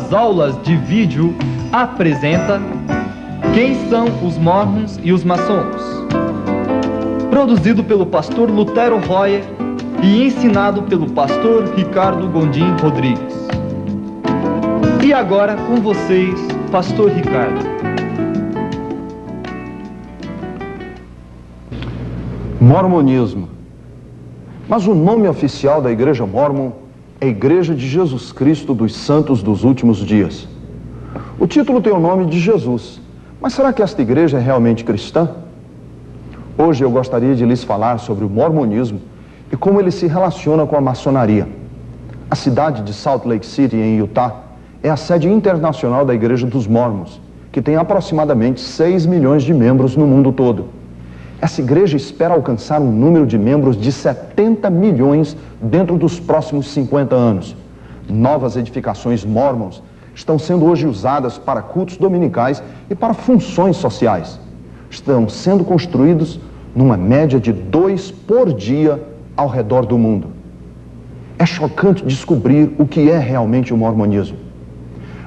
As aulas de vídeo apresenta Quem são os Mormons e os Maçons? Produzido pelo pastor Lutero Royer e ensinado pelo pastor Ricardo Gondim Rodrigues. E agora com vocês, pastor Ricardo. Mormonismo. Mas o nome oficial da Igreja Mórmon é Igreja de Jesus Cristo dos Santos dos Últimos Dias. O título tem o nome de Jesus, mas será que esta igreja é realmente cristã? Hoje eu gostaria de lhes falar sobre o mormonismo e como ele se relaciona com a maçonaria. A cidade de Salt Lake City, em Utah, é a sede internacional da Igreja dos Mormons, que tem aproximadamente 6 milhões de membros no mundo todo. Essa igreja espera alcançar um número de membros de 70 milhões dentro dos próximos 50 anos. Novas edificações mormons estão sendo hoje usadas para cultos dominicais e para funções sociais. Estão sendo construídos numa média de 2 por dia ao redor do mundo. É chocante descobrir o que é realmente o mormonismo.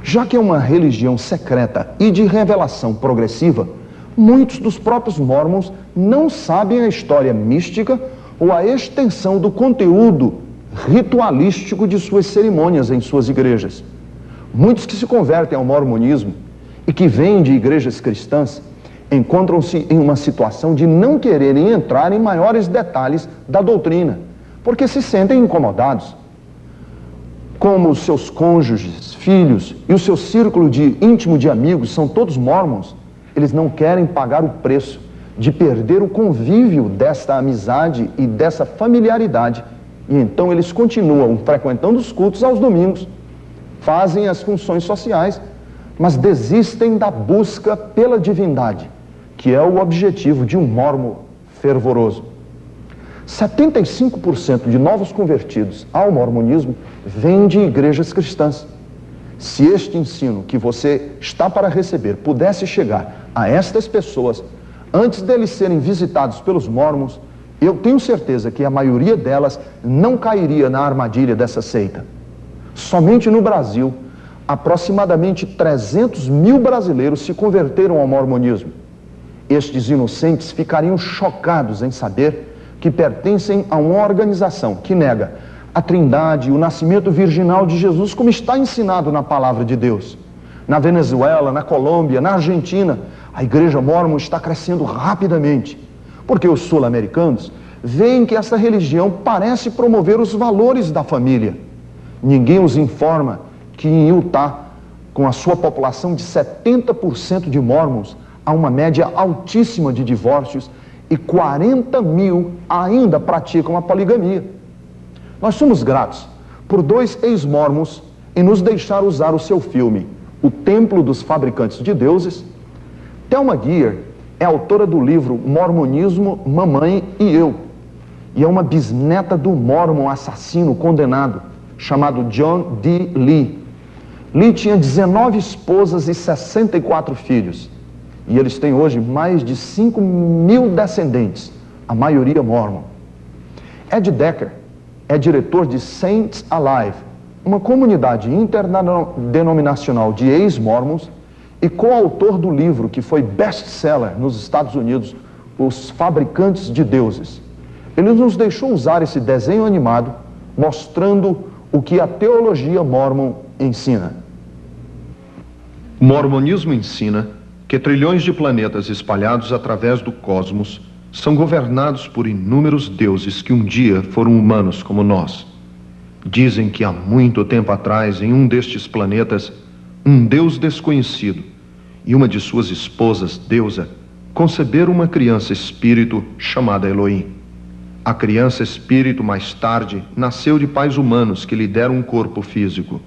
Já que é uma religião secreta e de revelação progressiva, muitos dos próprios mormons não sabem a história mística ou a extensão do conteúdo ritualístico de suas cerimônias em suas igrejas. Muitos que se convertem ao mormonismo e que vêm de igrejas cristãs encontram-se em uma situação de não quererem entrar em maiores detalhes da doutrina, porque se sentem incomodados. Como os seus cônjuges, filhos e o seu círculo íntimo de amigos são todos mormons, eles não querem pagar o preço de perder o convívio desta amizade e dessa familiaridade. E então eles continuam frequentando os cultos aos domingos, fazem as funções sociais, mas desistem da busca pela divindade, que é o objetivo de um mormon fervoroso. 75% de novos convertidos ao mormonismo vêm de igrejas cristãs. Se este ensino que você está para receber pudesse chegar a estas pessoas antes deles serem visitados pelos mormons, eu tenho certeza que a maioria delas não cairia na armadilha dessa seita. Somente no Brasil, aproximadamente 300 mil brasileiros se converteram ao mormonismo. Estes inocentes ficariam chocados em saber que pertencem a uma organização que nega a Trindade, o nascimento virginal de Jesus, como está ensinado na Palavra de Deus. Na Venezuela, na Colômbia, na Argentina, a Igreja Mórmon está crescendo rapidamente, porque os sul-americanos veem que essa religião parece promover os valores da família. Ninguém os informa que em Utah, com a sua população de 70% de mormons, há uma média altíssima de divórcios e 40 mil ainda praticam a poligamia. Nós somos gratos por 2 ex-mormons em nos deixar usar o seu filme, O Templo dos Fabricantes de Deuses. Thelma Geer é autora do livro Mormonismo, Mamãe e Eu, e é uma bisneta do mormon assassino condenado, chamado John D. Lee. Lee tinha 19 esposas e 64 filhos, e eles têm hoje mais de 5 mil descendentes, a maioria mormon. Ed Decker é diretor de Saints Alive, uma comunidade interdenominacional de ex-mormons e coautor do livro que foi best-seller nos Estados Unidos, Os Fabricantes de Deuses. Ele nos deixou usar esse desenho animado, mostrando o que a teologia mormon ensina. O mormonismo ensina que trilhões de planetas espalhados através do cosmos são governados por inúmeros deuses que um dia foram humanos como nós. Dizem que há muito tempo atrás, em um destes planetas, um deus desconhecido e uma de suas esposas, deusa, conceberam uma criança espírito chamada Elohim. A criança espírito, mais tarde, nasceu de pais humanos que lhe deram um corpo físico.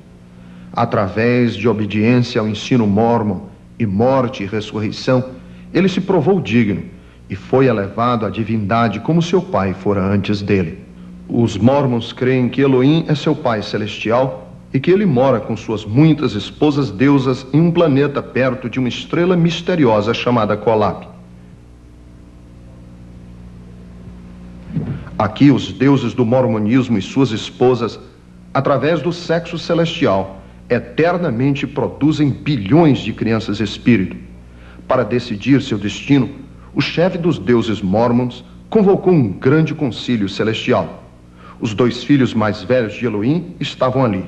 Através de obediência ao ensino mórmon e morte e ressurreição, ele se provou digno e foi elevado à divindade como seu pai fora antes dele. Os mormons creem que Elohim é seu pai celestial e que ele mora com suas muitas esposas deusas em um planeta perto de uma estrela misteriosa chamada Kolapi. Aqui os deuses do mormonismo e suas esposas, através do sexo celestial, eternamente produzem bilhões de crianças espírito. Para decidir seu destino, o chefe dos deuses Mormons convocou um grande concílio celestial. Os 2 filhos mais velhos de Elohim estavam ali,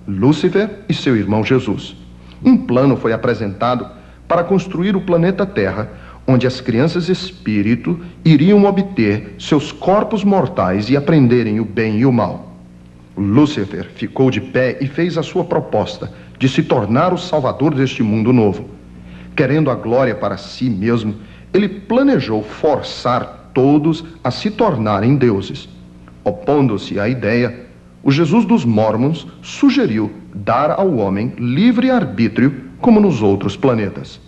Lúcifer e seu irmão Jesus. Um plano foi apresentado para construir o planeta Terra, onde as crianças espírito iriam obter seus corpos mortais e aprenderem o bem e o mal. Lúcifer ficou de pé e fez a sua proposta de se tornar o salvador deste mundo novo. Querendo a glória para si mesmo, ele planejou forçar todos a se tornarem deuses. Opondo-se à ideia, o Jesus dos Mormons sugeriu dar ao homem livre arbítrio como nos outros planetas.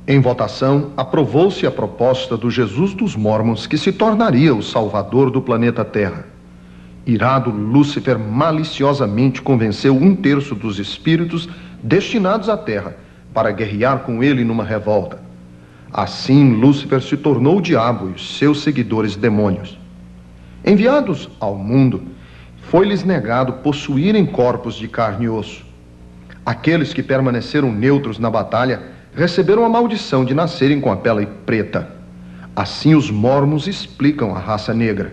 Em votação, aprovou-se a proposta do Jesus dos Mormons que se tornaria o salvador do planeta Terra. Irado, Lúcifer maliciosamente convenceu 1/3 dos espíritos destinados à Terra para guerrear com ele numa revolta. Assim, Lúcifer se tornou o diabo e os seus seguidores demônios. Enviados ao mundo, foi-lhes negado possuírem corpos de carne e osso. Aqueles que permaneceram neutros na batalha receberam a maldição de nascerem com a pele preta. Assim, os Mormons explicam a raça negra.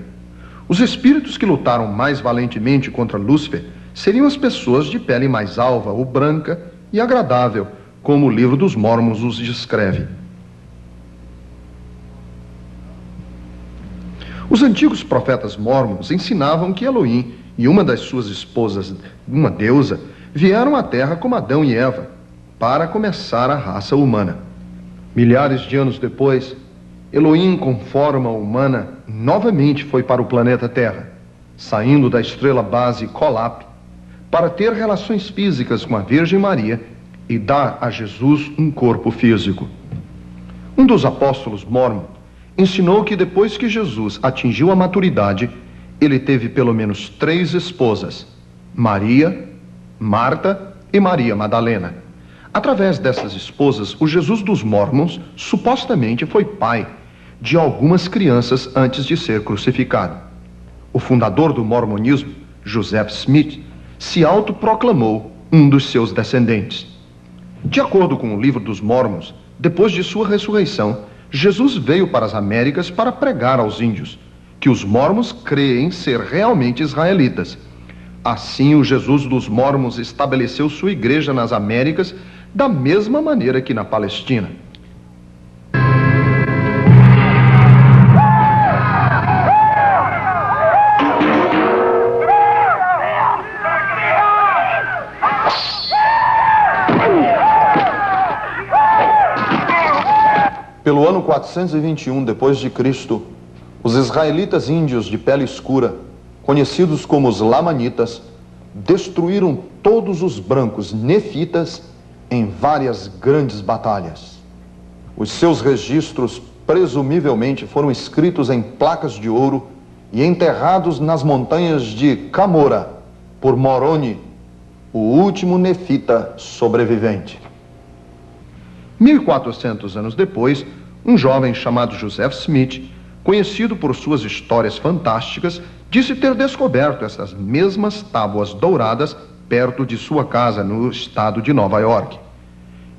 Os espíritos que lutaram mais valentemente contra Lúcifer seriam as pessoas de pele mais alva ou branca e agradável, como o livro dos Mormons os descreve. Os antigos profetas Mormons ensinavam que Elohim e uma das suas esposas, uma deusa, vieram à Terra como Adão e Eva, para começar a raça humana. Milhares de anos depois, Elohim, com forma humana, novamente foi para o planeta Terra, saindo da estrela base Colap, para ter relações físicas com a Virgem Maria e dar a Jesus um corpo físico. Um dos apóstolos Mormon ensinou que depois que Jesus atingiu a maturidade, ele teve pelo menos 3 esposas, Maria, Marta e Maria Madalena. Através dessas esposas, o Jesus dos Mormons supostamente foi pai de algumas crianças antes de ser crucificado. O fundador do mormonismo, Joseph Smith, se autoproclamou um dos seus descendentes. De acordo com o livro dos Mormons, depois de sua ressurreição, Jesus veio para as Américas para pregar aos índios, que os Mormons creem ser realmente israelitas. Assim, o Jesus dos Mormons estabeleceu sua igreja nas Américas da mesma maneira que na Palestina. Pelo ano 421 depois de Cristo, os israelitas índios de pele escura, conhecidos como os lamanitas, destruíram todos os brancos nefitas em várias grandes batalhas. Os seus registros presumivelmente foram escritos em placas de ouro e enterrados nas montanhas de Camora por Moroni, o último nefita sobrevivente. 1400 anos depois, um jovem chamado Joseph Smith, conhecido por suas histórias fantásticas, disse ter descoberto essas mesmas tábuas douradas perto de sua casa no estado de Nova York.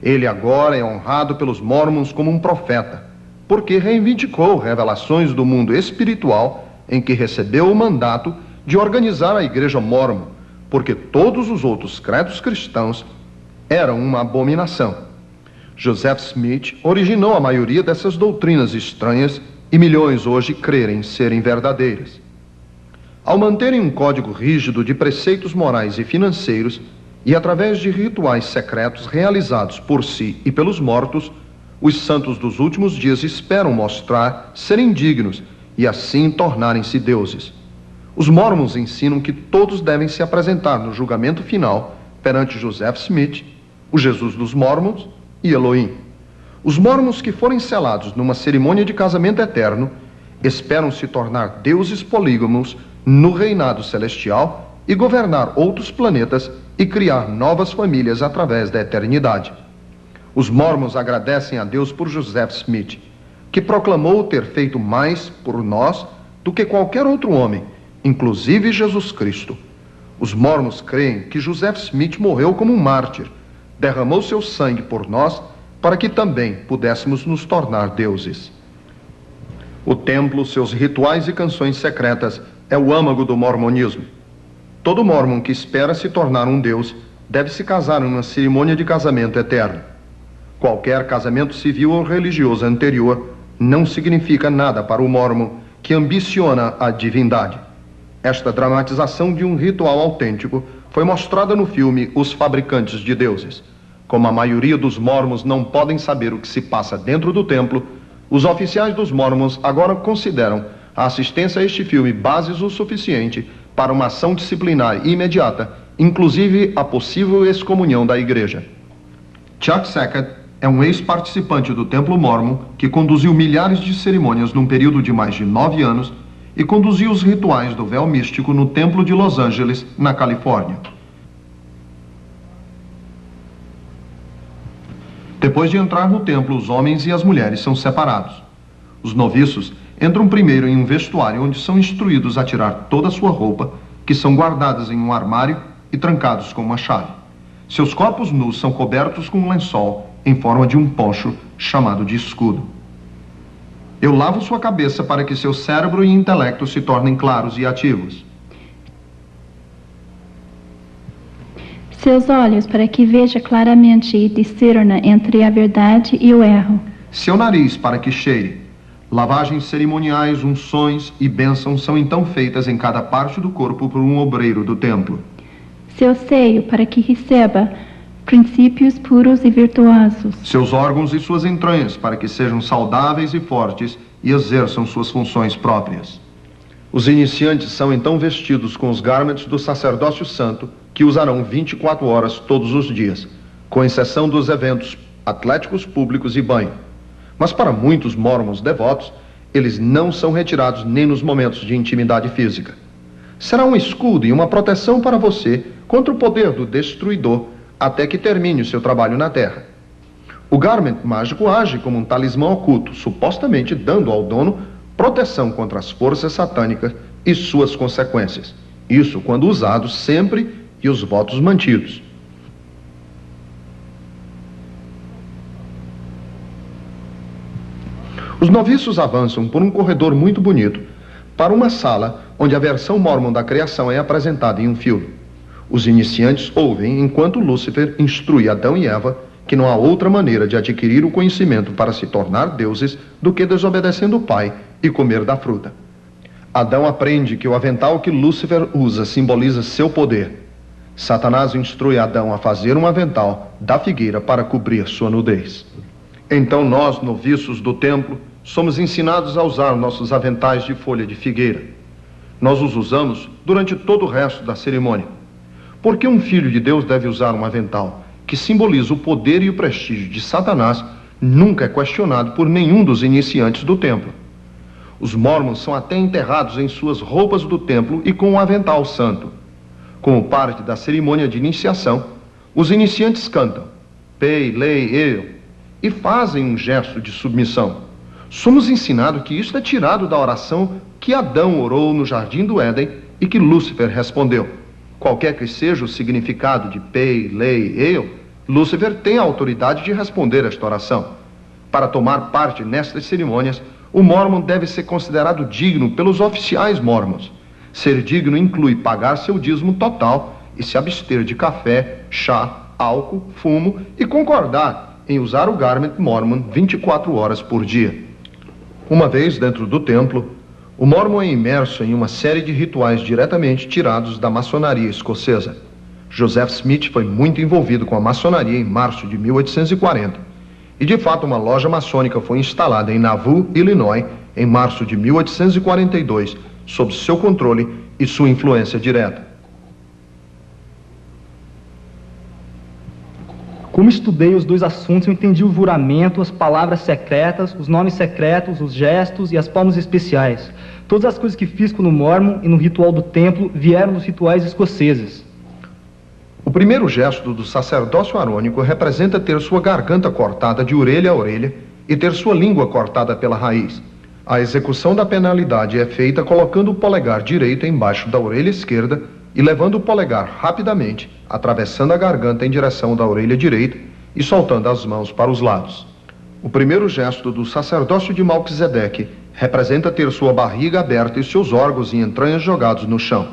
Ele agora é honrado pelos Mormons como um profeta, porque reivindicou revelações do mundo espiritual em que recebeu o mandato de organizar a Igreja Mormon, porque todos os outros credos cristãos eram uma abominação. Joseph Smith originou a maioria dessas doutrinas estranhas e milhões hoje crerem serem verdadeiras. Ao manterem um código rígido de preceitos morais e financeiros e através de rituais secretos realizados por si e pelos mortos, os santos dos últimos dias esperam mostrar serem dignos e assim tornarem-se deuses. Os Mormons ensinam que todos devem se apresentar no julgamento final perante Joseph Smith, o Jesus dos Mormons e Elohim. Os Mormons que forem selados numa cerimônia de casamento eterno esperam se tornar deuses polígamos no reinado celestial e governar outros planetas e criar novas famílias através da eternidade. Os Mormons agradecem a Deus por Joseph Smith, que proclamou ter feito mais por nós do que qualquer outro homem, inclusive Jesus Cristo. Os mormons creem que Joseph Smith morreu como um mártir, derramou seu sangue por nós para que também pudéssemos nos tornar deuses. O templo, seus rituais e canções secretas é o âmago do mormonismo. Todo mormon que espera se tornar um deus deve se casar em uma cerimônia de casamento eterno. Qualquer casamento civil ou religioso anterior não significa nada para o mormon que ambiciona a divindade. Esta dramatização de um ritual autêntico foi mostrada no filme Os Fabricantes de Deuses. Como a maioria dos mormons não podem saber o que se passa dentro do templo, os oficiais dos mormons agora consideram a assistência a este filme bases o suficiente para uma ação disciplinar imediata, inclusive a possível excomunhão da igreja. Chuck Sackett é um ex-participante do Templo Mormon que conduziu milhares de cerimônias num período de mais de 9 anos e conduziu os rituais do véu místico no Templo de Los Angeles, na Califórnia. Depois de entrar no templo, os homens e as mulheres são separados. Os noviços entram primeiro em um vestuário onde são instruídos a tirar toda a sua roupa, que são guardadas em um armário e trancados com uma chave. Seus corpos nus são cobertos com um lençol em forma de um poncho chamado de escudo. Eu lavo sua cabeça para que seu cérebro e intelecto se tornem claros e ativos. Seus olhos para que veja claramente e discerna entre a verdade e o erro. Seu nariz para que cheire. Lavagens cerimoniais, unções e bênçãos são então feitas em cada parte do corpo por um obreiro do templo. Seu seio para que receba princípios puros e virtuosos. Seus órgãos e suas entranhas para que sejam saudáveis e fortes e exerçam suas funções próprias. Os iniciantes são então vestidos com os garments do sacerdócio santo, que usarão 24 horas todos os dias, com exceção dos eventos atléticos públicos e banho. Mas para muitos mormons devotos, eles não são retirados nem nos momentos de intimidade física. Será um escudo e uma proteção para você contra o poder do destruidor até que termine o seu trabalho na terra. O garment mágico age como um talismã oculto, supostamente dando ao dono proteção contra as forças satânicas e suas consequências. Isso quando usado sempre e os votos mantidos. Os noviços avançam por um corredor muito bonito para uma sala onde a versão mormon da criação é apresentada em um filme. Os iniciantes ouvem enquanto Lúcifer instrui Adão e Eva que não há outra maneira de adquirir o conhecimento para se tornar deuses do que desobedecendo o Pai e comer da fruta. Adão aprende que o avental que Lúcifer usa simboliza seu poder. Satanás instrui Adão a fazer um avental da figueira para cobrir sua nudez. Então nós, noviços do templo, somos ensinados a usar nossos aventais de folha de figueira. Nós os usamos durante todo o resto da cerimônia. Por que um filho de Deus deve usar um avental que simboliza o poder e o prestígio de Satanás nunca é questionado por nenhum dos iniciantes do templo. Os mormons são até enterrados em suas roupas do templo e com um avental santo. Como parte da cerimônia de iniciação, os iniciantes cantam Pei, Lei, Eu e fazem um gesto de submissão. Somos ensinados que isto é tirado da oração que Adão orou no Jardim do Éden e que Lúcifer respondeu. Qualquer que seja o significado de Pei, Lei, Eu, Lúcifer tem a autoridade de responder esta oração. Para tomar parte nestas cerimônias, o mormon deve ser considerado digno pelos oficiais mormons. Ser digno inclui pagar seu dízimo total e se abster de café, chá, álcool, fumo e concordar em usar o garment mormon 24 horas por dia. Uma vez dentro do templo, o mormon é imerso em uma série de rituais diretamente tirados da maçonaria escocesa. Joseph Smith foi muito envolvido com a maçonaria em março de 1840. E de fato uma loja maçônica foi instalada em Nauvoo, Illinois, em março de 1842, sob seu controle e sua influência direta. Como estudei os dois assuntos, eu entendi o juramento, as palavras secretas, os nomes secretos, os gestos e as palmas especiais. Todas as coisas que fiz no mormon e no ritual do templo vieram dos rituais escoceses. O primeiro gesto do sacerdócio arônico representa ter sua garganta cortada de orelha a orelha e ter sua língua cortada pela raiz. A execução da penalidade é feita colocando o polegar direito embaixo da orelha esquerda e levando o polegar rapidamente, atravessando a garganta em direção da orelha direita e soltando as mãos para os lados. O primeiro gesto do sacerdócio de Melquisedeque representa ter sua barriga aberta e seus órgãos e entranhas jogados no chão.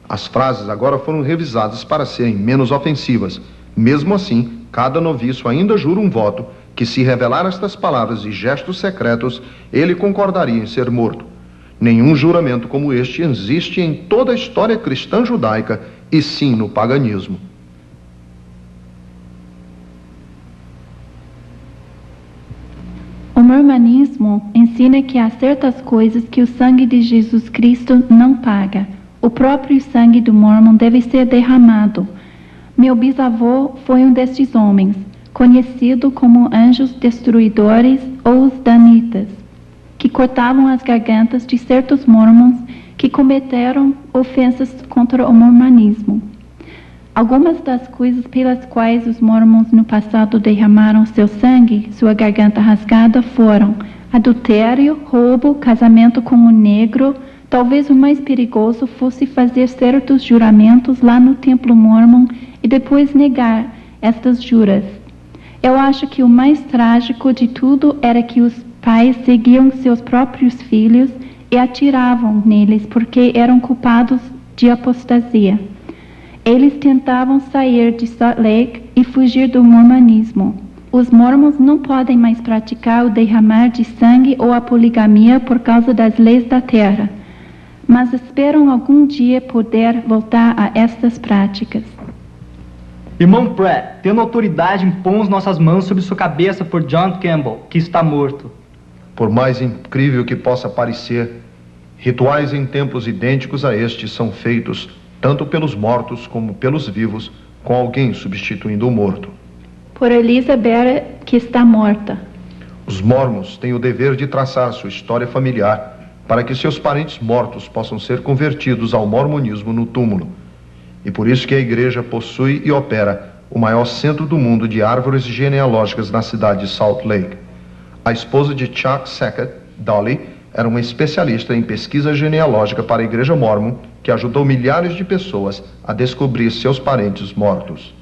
As frases agora foram revisadas para serem menos ofensivas. Mesmo assim, cada noviço ainda jura um voto que, se revelar estas palavras e gestos secretos, ele concordaria em ser morto. Nenhum juramento como este existe em toda a história cristã judaica, e sim no paganismo. O mormonismo ensina que há certas coisas que o sangue de Jesus Cristo não paga. O próprio sangue do mormon deve ser derramado. Meu bisavô foi um destes homens, conhecido como anjos destruidores ou os danitas, que cortavam as gargantas de certos mormons que cometeram ofensas contra o mormonismo. Algumas das coisas pelas quais os mormons no passado derramaram seu sangue, sua garganta rasgada, foram adultério, roubo, casamento com um negro. Talvez o mais perigoso fosse fazer certos juramentos lá no templo mormon e depois negar estas juras. Eu acho que o mais trágico de tudo era que os pais seguiam seus próprios filhos e atiravam neles porque eram culpados de apostasia. Eles tentavam sair de Salt Lake e fugir do mormonismo. Os mormons não podem mais praticar o derramar de sangue ou a poligamia por causa das leis da terra, mas esperam algum dia poder voltar a estas práticas. Irmão Pratt, tendo autoridade, impomos nossas mãos sobre sua cabeça por John Campbell, que está morto. Por mais incrível que possa parecer, rituais em templos idênticos a este são feitos tanto pelos mortos como pelos vivos, com alguém substituindo o morto. Por Elizabeth, que está morta. Os mormons têm o dever de traçar sua história familiar para que seus parentes mortos possam ser convertidos ao mormonismo no túmulo. E por isso que a igreja possui e opera o maior centro do mundo de árvores genealógicas na cidade de Salt Lake. A esposa de Chuck Sackett, Dolly, era uma especialista em pesquisa genealógica para a igreja mormon, que ajudou milhares de pessoas a descobrir seus parentes mortos.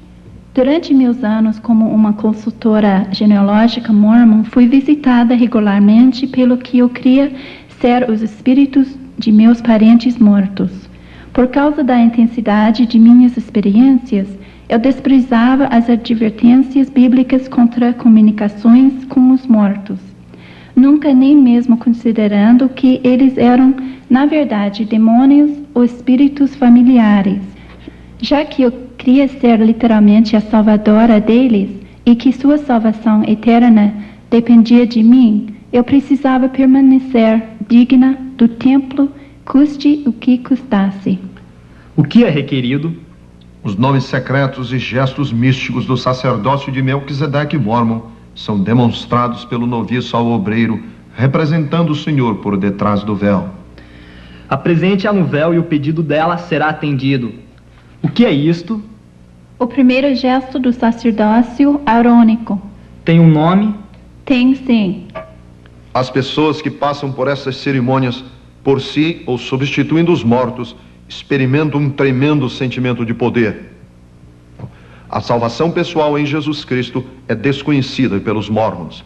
Durante meus anos como uma consultora genealógica mormon, fui visitada regularmente pelo que eu cria ser os espíritos de meus parentes mortos. Por causa da intensidade de minhas experiências, eu desprezava as advertências bíblicas contra comunicações com os mortos, nunca nem mesmo considerando que eles eram, na verdade, demônios ou espíritos familiares. Já que eu queria ser literalmente a salvadora deles e que sua salvação eterna dependia de mim, eu precisava permanecer digna do templo, custe o que custasse. O que é requerido? Os nomes secretos e gestos místicos do sacerdócio de Melquisedeque Mormon são demonstrados pelo noviço ao obreiro, representando o Senhor por detrás do véu. Apresente-a no véu e o pedido dela será atendido. O que é isto? O primeiro gesto do sacerdócio arônico. Tem um nome? Tem sim. As pessoas que passam por essas cerimônias, por si ou substituindo os mortos, experimentam um tremendo sentimento de poder. A salvação pessoal em Jesus Cristo é desconhecida pelos mormons.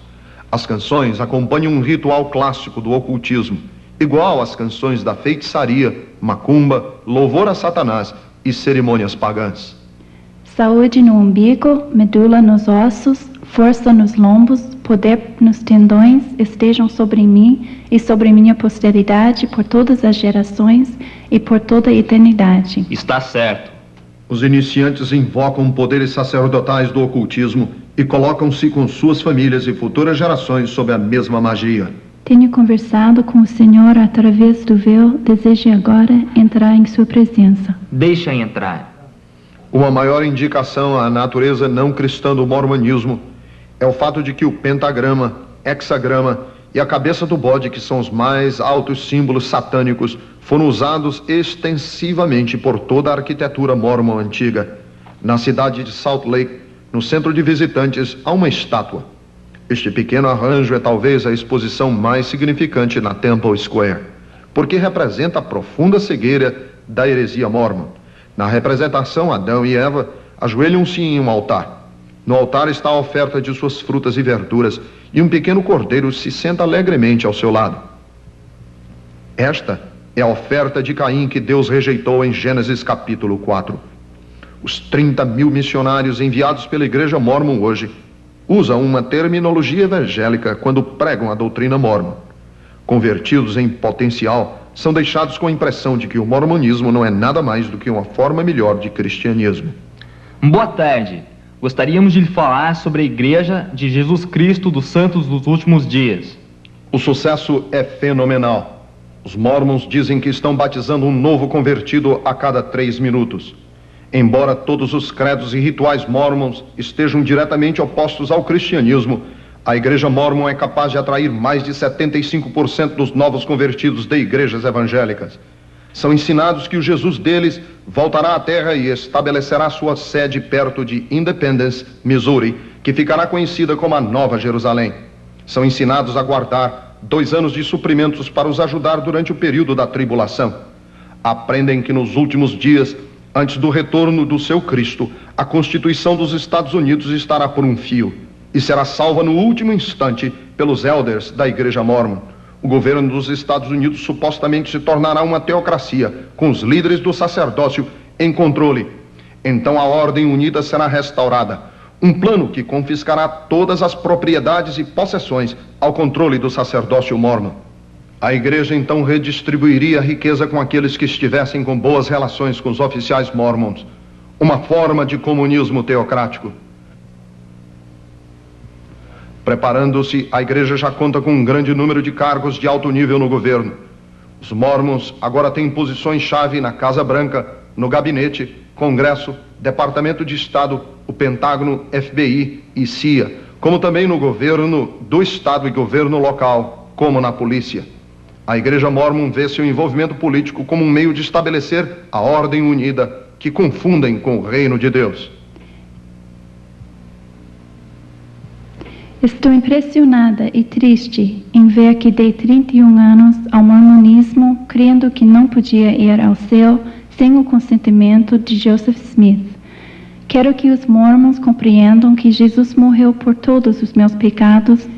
As canções acompanham um ritual clássico do ocultismo, igual às canções da feitiçaria, macumba, louvor a Satanás e cerimônias pagãs. Saúde no umbigo, medula nos ossos, força nos lombos, poder nos tendões, estejam sobre mim e sobre minha posteridade por todas as gerações e por toda a eternidade. Está certo. Os iniciantes invocam poderes sacerdotais do ocultismo e colocam-se com suas famílias e futuras gerações sob a mesma magia. Tenho conversado com o Senhor através do véu, desejo agora entrar em sua presença. Deixa entrar. Uma maior indicação à natureza não cristã do mormonismo é o fato de que o pentagrama, hexagrama e a cabeça do bode, que são os mais altos símbolos satânicos, foram usados extensivamente por toda a arquitetura mormon antiga. Na cidade de Salt Lake, no centro de visitantes, há uma estátua. Este pequeno arranjo é talvez a exposição mais significante na Temple Square, porque representa a profunda cegueira da heresia mormon. Na representação, Adão e Eva ajoelham-se em um altar. No altar está a oferta de suas frutas e verduras, e um pequeno cordeiro se senta alegremente ao seu lado. Esta é a oferta de Caim que Deus rejeitou em Gênesis capítulo 4. Os 30.000 missionários enviados pela Igreja Mórmon hoje usam uma terminologia evangélica quando pregam a doutrina mórmon. Convertidos em potencial, são deixados com a impressão de que o mormonismo não é nada mais do que uma forma melhor de cristianismo. Boa tarde. Gostaríamos de lhe falar sobre a Igreja de Jesus Cristo dos Santos dos Últimos Dias. O sucesso é fenomenal. Os mórmons dizem que estão batizando um novo convertido a cada 3 minutos. Embora todos os credos e rituais mórmons estejam diretamente opostos ao cristianismo, a Igreja Mórmon é capaz de atrair mais de 75% dos novos convertidos de igrejas evangélicas. São ensinados que o Jesus deles voltará à terra e estabelecerá sua sede perto de Independence, Missouri, que ficará conhecida como a Nova Jerusalém. São ensinados a guardar 2 anos de suprimentos para os ajudar durante o período da tribulação. Aprendem que nos últimos dias, antes do retorno do seu Cristo, a Constituição dos Estados Unidos estará por um fio e será salva no último instante pelos elders da Igreja Mórmon. O governo dos Estados Unidos supostamente se tornará uma teocracia, com os líderes do sacerdócio em controle. Então a Ordem Unida será restaurada, um plano que confiscará todas as propriedades e possessões ao controle do sacerdócio mórmon. A igreja então redistribuiria a riqueza com aqueles que estivessem com boas relações com os oficiais mórmons, uma forma de comunismo teocrático. Preparando-se, a igreja já conta com um grande número de cargos de alto nível no governo. Os mórmons agora têm posições-chave na Casa Branca, no Gabinete, Congresso, Departamento de Estado, o Pentágono, FBI e CIA, como também no governo do Estado e governo local, como na polícia. A Igreja Mórmon vê seu envolvimento político como um meio de estabelecer a ordem unida que confundem com o reino de Deus. Estou impressionada e triste em ver que dei 31 anos ao mormonismo, crendo que não podia ir ao céu sem o consentimento de Joseph Smith. Quero que os mormons compreendam que Jesus morreu por todos os meus pecados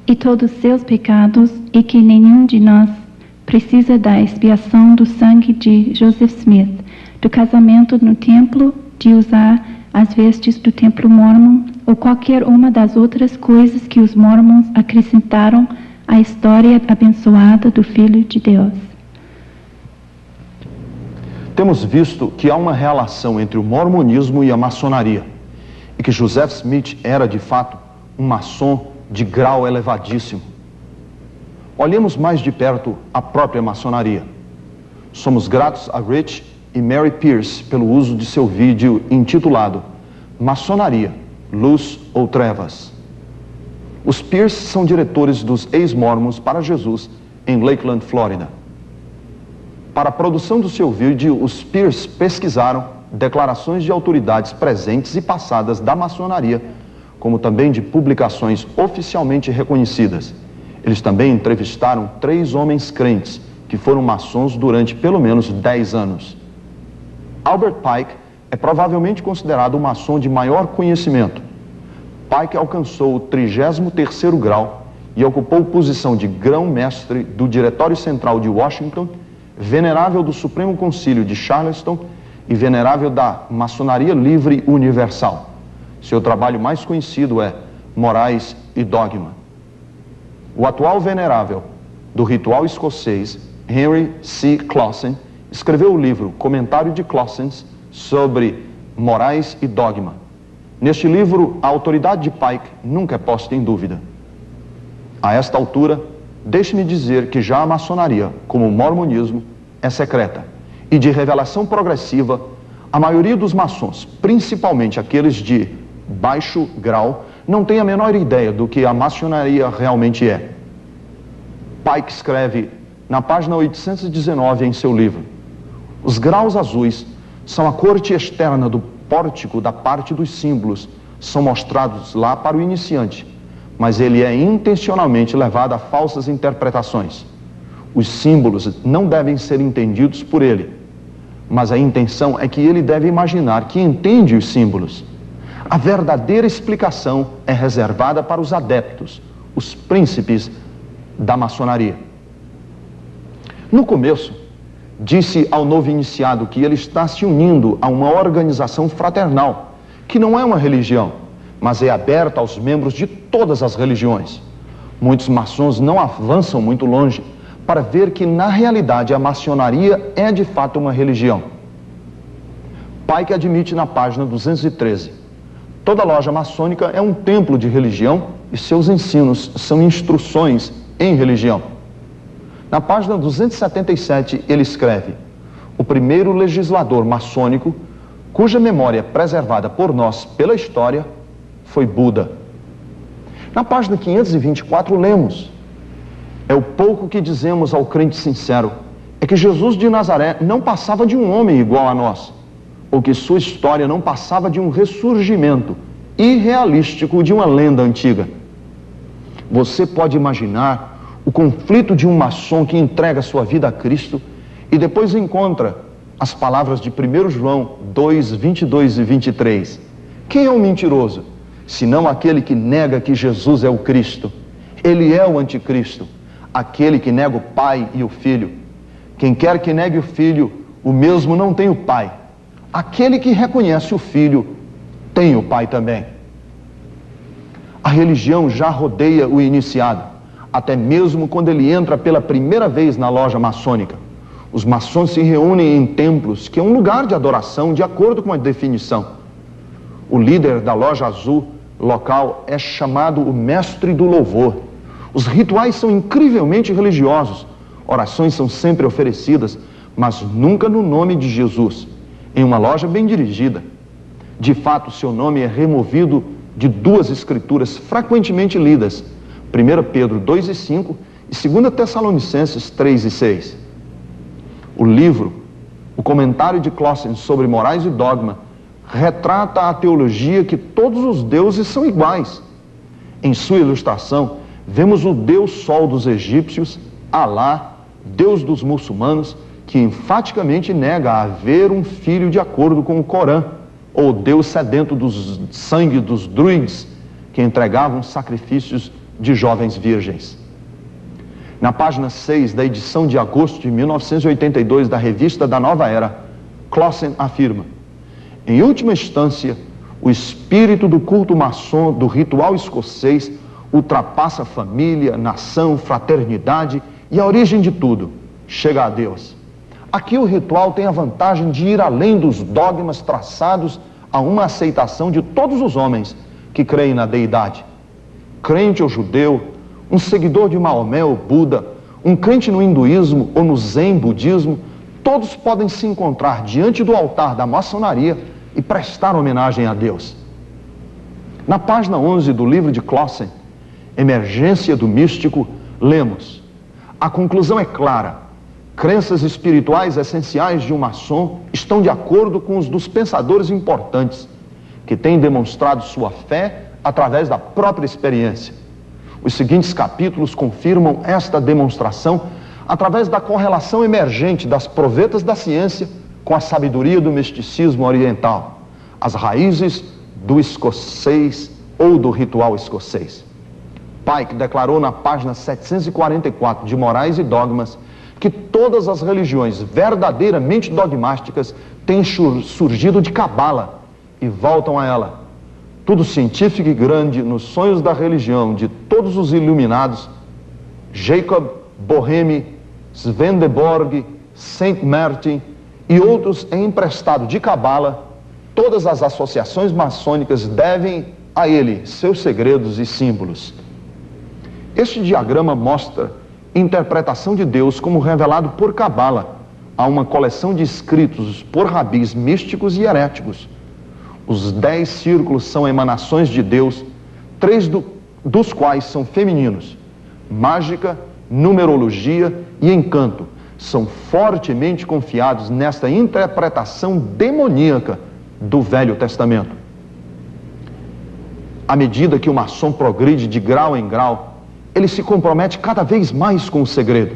e todos seus pecados, e que nenhum de nós precisa da expiação do sangue de Joseph Smith, do casamento no templo, de usar as vestes do templo mórmon ou qualquer uma das outras coisas que os mórmons acrescentaram à história abençoada do Filho de Deus. Temos visto que há uma relação entre o mormonismo e a maçonaria, e que Joseph Smith era, de fato, um maçom de grau elevadíssimo. Olhemos mais de perto a própria maçonaria. Somos gratos a Rich e Mary Pierce pelo uso de seu vídeo intitulado Maçonaria, Luz ou Trevas. Os Pierce são diretores dos ex-mormons para Jesus em Lakeland, Flórida. Para a produção do seu vídeo, os Pierce pesquisaram declarações de autoridades presentes e passadas da maçonaria, como também de publicações oficialmente reconhecidas. Eles também entrevistaram 3 homens crentes que foram maçons durante pelo menos 10 anos. Albert Pike é provavelmente considerado o maçom de maior conhecimento. Pike alcançou o 33º grau e ocupou posição de grão-mestre do Diretório Central de Washington, venerável do Supremo Concílio de Charleston e venerável da Maçonaria Livre Universal. Seu trabalho mais conhecido é Morais e Dogma. O atual venerável do ritual escocês, Henry C. Clausen, escreveu o livro Comentário de Clausen sobre Morais e Dogma. Neste livro, a autoridade de Pike nunca é posta em dúvida. A esta altura, deixe-me dizer que já a maçonaria, como o mormonismo, é secreta e de revelação progressiva. A maioria dos maçons, principalmente aqueles de baixo grau, não tem a menor ideia do que a maçonaria realmente é. Pike escreve na página 819 em seu livro: os graus azuis são a corte externa do pórtico da parte dos símbolos, são mostrados lá para o iniciante, mas ele é intencionalmente levado a falsas interpretações. Os símbolos não devem ser entendidos por ele. mas a intenção é que ele deve imaginar que entende os símbolos. A verdadeira explicação é reservada para os adeptos, os príncipes da maçonaria. No começo, disse ao novo iniciado que ele está se unindo a uma organização fraternal, que não é uma religião, mas é aberta aos membros de todas as religiões. Muitos maçons não avançam muito longe para ver que, na realidade, a maçonaria é de fato uma religião. Pike admite na página 213: toda loja maçônica é um templo de religião e seus ensinos são instruções em religião. Na página 277, ele escreve: o primeiro legislador maçônico, cuja memória é preservada por nós pela história, foi Buda. Na página 524, lemos: é o pouco que dizemos ao crente sincero, é que Jesus de Nazaré não passava de um homem igual a nós, ou que sua história não passava de um ressurgimento irrealístico de uma lenda antiga. Você pode imaginar o conflito de um maçom que entrega sua vida a Cristo e depois encontra as palavras de 1 João 2, 22 e 23. Quem é o mentiroso? Senão aquele que nega que Jesus é o Cristo. Ele é o anticristo, aquele que nega o Pai e o Filho. Quem quer que negue o Filho, o mesmo não tem o Pai. Aquele que reconhece o Filho, tem o Pai também. A religião já rodeia o iniciado, até mesmo quando ele entra pela primeira vez na loja maçônica. Os maçons se reúnem em templos, que é um lugar de adoração, de acordo com a definição. O líder da loja azul local é chamado o mestre do louvor. Os rituais são incrivelmente religiosos. Orações são sempre oferecidas, mas nunca no nome de Jesus, em uma loja bem dirigida. De fato, seu nome é removido de duas escrituras frequentemente lidas, 1 Pedro 2 e 5 e 2 Tessalonicenses 3 e 6. O livro, o comentário de Clausen sobre morais e dogma, retrata a teologia que todos os deuses são iguais. Em sua ilustração, vemos o Deus Sol dos egípcios, Alá, Deus dos muçulmanos, que enfaticamente nega haver um filho de acordo com o Corão, ou Deus sedento do sangue dos druides, que entregavam sacrifícios de jovens virgens. Na página 6 da edição de agosto de 1982 da Revista da Nova Era, Clausen afirma: em última instância, o espírito do culto maçom do ritual escocês ultrapassa família, nação, fraternidade e a origem de tudo, chega a Deus. Aqui o ritual tem a vantagem de ir além dos dogmas traçados a uma aceitação de todos os homens que creem na deidade. Crente ou judeu, um seguidor de Maomé ou Buda, um crente no hinduísmo ou no zen budismo, todos podem se encontrar diante do altar da maçonaria e prestar homenagem a Deus. Na página 11 do livro de Clausen, Emergência do Místico, lemos: a conclusão é clara. Crenças espirituais essenciais de um maçom estão de acordo com os dos pensadores importantes, que têm demonstrado sua fé através da própria experiência. Os seguintes capítulos confirmam esta demonstração através da correlação emergente das provetas da ciência com a sabedoria do misticismo oriental, as raízes do escocês ou do ritual escocês. Pike declarou na página 744 de Morais e Dogmas que todas as religiões verdadeiramente dogmáticas têm surgido de Cabala e voltam a ela. Tudo científico e grande nos sonhos da religião de todos os iluminados, Jacob Boheme, Swedenborg, Saint Martin e outros é emprestado de Cabala. Todas as associações maçônicas devem a ele seus segredos e símbolos. Este diagrama mostra interpretação de Deus como revelado por Cabala, a uma coleção de escritos por rabis místicos e heréticos. Os 10 círculos são emanações de Deus, 3 dos quais são femininos. Mágica, numerologia e encanto são fortemente confiados nesta interpretação demoníaca do Velho Testamento. À medida que o maçom progride de grau em grau, ele se compromete cada vez mais com o segredo.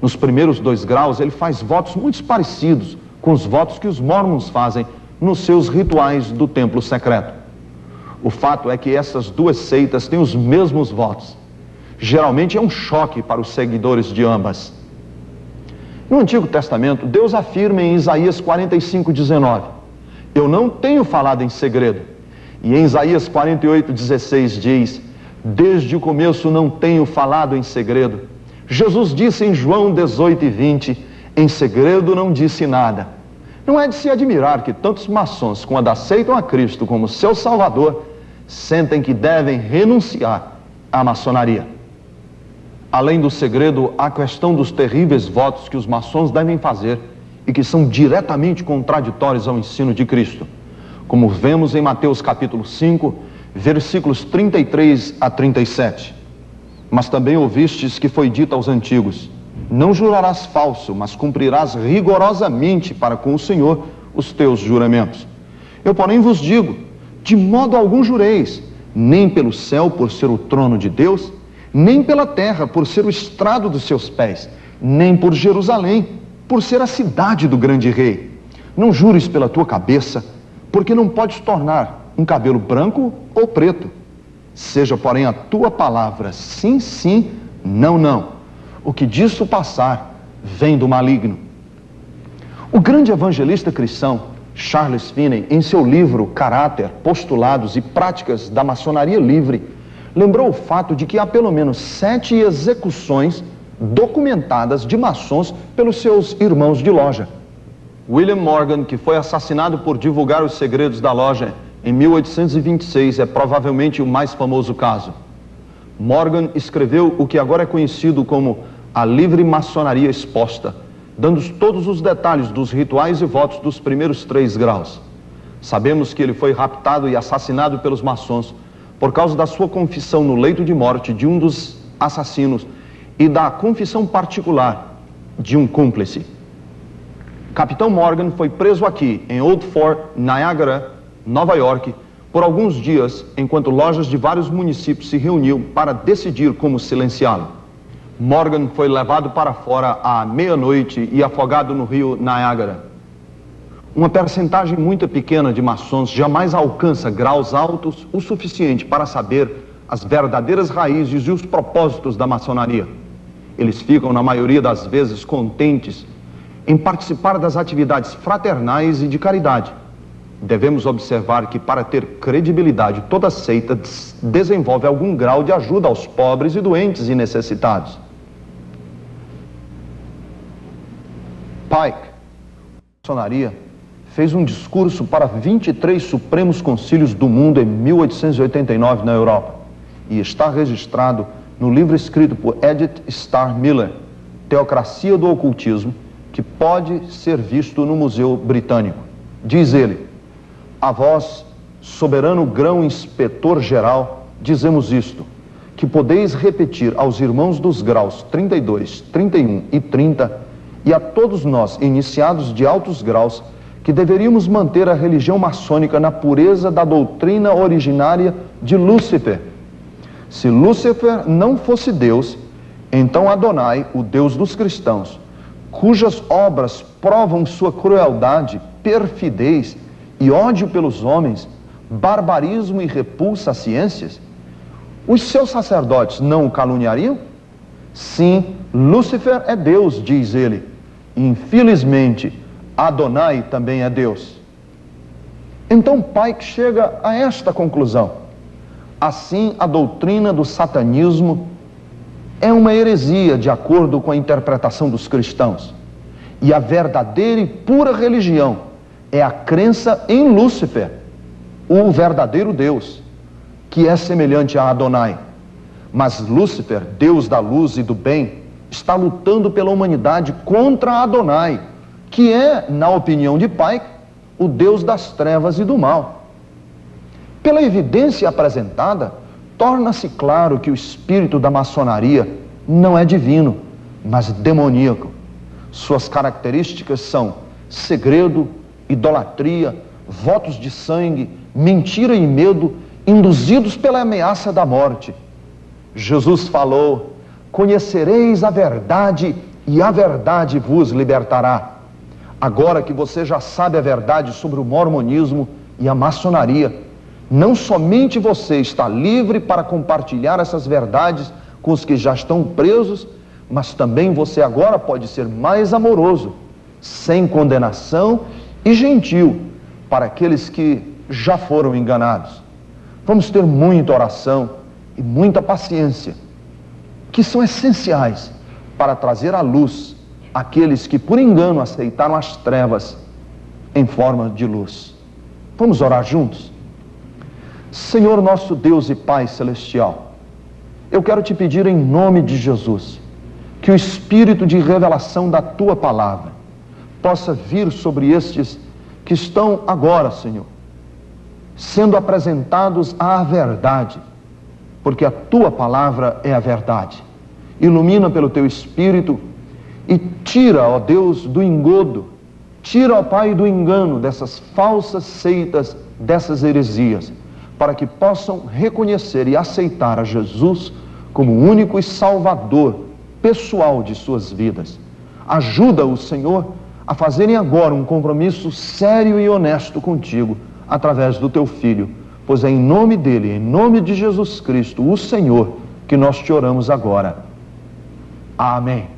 Nos primeiros 2 graus, ele faz votos muito parecidos com os votos que os mormons fazem nos seus rituais do templo secreto. O fato é que essas duas seitas têm os mesmos votos. Geralmente é um choque para os seguidores de ambas. No Antigo Testamento, Deus afirma em Isaías 45:19: eu não tenho falado em segredo. E em Isaías 48:16 diz: desde o começo não tenho falado em segredo. Jesus disse em João 18:20: em segredo não disse nada. Não é de se admirar que tantos maçons, quando aceitam a Cristo como seu Salvador, sentem que devem renunciar à maçonaria. Além do segredo, há a questão dos terríveis votos que os maçons devem fazer e que são diretamente contraditórios ao ensino de Cristo, como vemos em Mateus capítulo 5, versículos 33 a 37. Mas também ouvistes que foi dito aos antigos: não jurarás falso, mas cumprirás rigorosamente para com o Senhor os teus juramentos. Eu, porém, vos digo, de modo algum jureis, nem pelo céu, por ser o trono de Deus, nem pela terra, por ser o estrado dos seus pés, nem por Jerusalém, por ser a cidade do grande rei. Não jures pela tua cabeça, porque não podes tornar um cabelo branco ou preto. Seja, porém, a tua palavra sim, sim, não, não. O que disso passar vem do maligno. O grande evangelista cristão Charles Finney, em seu livro Caráter, Postulados e Práticas da Maçonaria Livre, lembrou o fato de que há pelo menos 7 execuções documentadas de maçons pelos seus irmãos de loja. William Morgan, que foi assassinado por divulgar os segredos da loja em 1826, é provavelmente o mais famoso caso. Morgan escreveu o que agora é conhecido como a Livre Maçonaria Exposta, dando todos os detalhes dos rituais e votos dos primeiros 3 graus. Sabemos que ele foi raptado e assassinado pelos maçons por causa da sua confissão no leito de morte de um dos assassinos e da confissão particular de um cúmplice. Capitão Morgan foi preso aqui, em Old Fort, Niagara, Nova York, por alguns dias, enquanto lojas de vários municípios se reuniam para decidir como silenciá-lo. Morgan foi levado para fora à meia-noite e afogado no rio Niagara. Uma percentagem muito pequena de maçons jamais alcança graus altos o suficiente para saber as verdadeiras raízes e os propósitos da maçonaria. Eles ficam, na maioria das vezes, contentes em participar das atividades fraternais e de caridade. Devemos observar que, para ter credibilidade, toda seita desenvolve algum grau de ajuda aos pobres e doentes e necessitados. Pike, a maçonaria, fez um discurso para 23 Supremos Concílios do mundo em 1889 na Europa e está registrado no livro escrito por Edith Starr Miller, Teocracia do Ocultismo, que pode ser visto no Museu Britânico. Diz ele: a vós, soberano grão-inspetor-geral, dizemos isto, que podeis repetir aos irmãos dos graus 32, 31 e 30 e a todos nós, iniciados de altos graus, que deveríamos manter a religião maçônica na pureza da doutrina originária de Lúcifer. Se Lúcifer não fosse Deus, então Adonai, o Deus dos cristãos, cujas obras provam sua crueldade, perfidez e ódio pelos homens, barbarismo e repulsa às ciências, os seus sacerdotes não o caluniariam? Sim, Lúcifer é Deus, diz ele. Infelizmente, Adonai também é Deus. Então Pike chega a esta conclusão: assim, a doutrina do satanismo é uma heresia de acordo com a interpretação dos cristãos, e a verdadeira e pura religião é a crença em Lúcifer, o verdadeiro Deus, que é semelhante a Adonai. Mas Lúcifer, Deus da luz e do bem, está lutando pela humanidade contra Adonai, que é, na opinião de Pike, o Deus das trevas e do mal. Pela evidência apresentada, torna-se claro que o espírito da maçonaria não é divino, mas demoníaco. Suas características são segredo, idolatria, votos de sangue, mentira e medo, induzidos pela ameaça da morte. Jesus falou: conhecereis a verdade e a verdade vos libertará. Agora que você já sabe a verdade sobre o mormonismo e a maçonaria, não somente você está livre para compartilhar essas verdades com os que já estão presos, mas também você agora pode ser mais amoroso, sem condenação e gentil para aqueles que já foram enganados. Vamos ter muita oração e muita paciência, que são essenciais para trazer à luz aqueles que por engano aceitaram as trevas em forma de luz. Vamos orar juntos? Senhor nosso Deus e Pai Celestial, eu quero te pedir em nome de Jesus, que o Espírito de revelação da Tua Palavra possa vir sobre estes que estão agora, Senhor, sendo apresentados à verdade, porque a Tua Palavra é a verdade. Ilumina pelo Teu Espírito e tira, ó Deus, do engodo, tira, ó Pai, do engano dessas falsas seitas, dessas heresias, para que possam reconhecer e aceitar a Jesus como o único e salvador pessoal de suas vidas. Ajuda-os, Senhor, a fazerem agora um compromisso sério e honesto contigo, através do Teu Filho, pois é em nome dele, em nome de Jesus Cristo, o Senhor, que nós te oramos agora. Amém.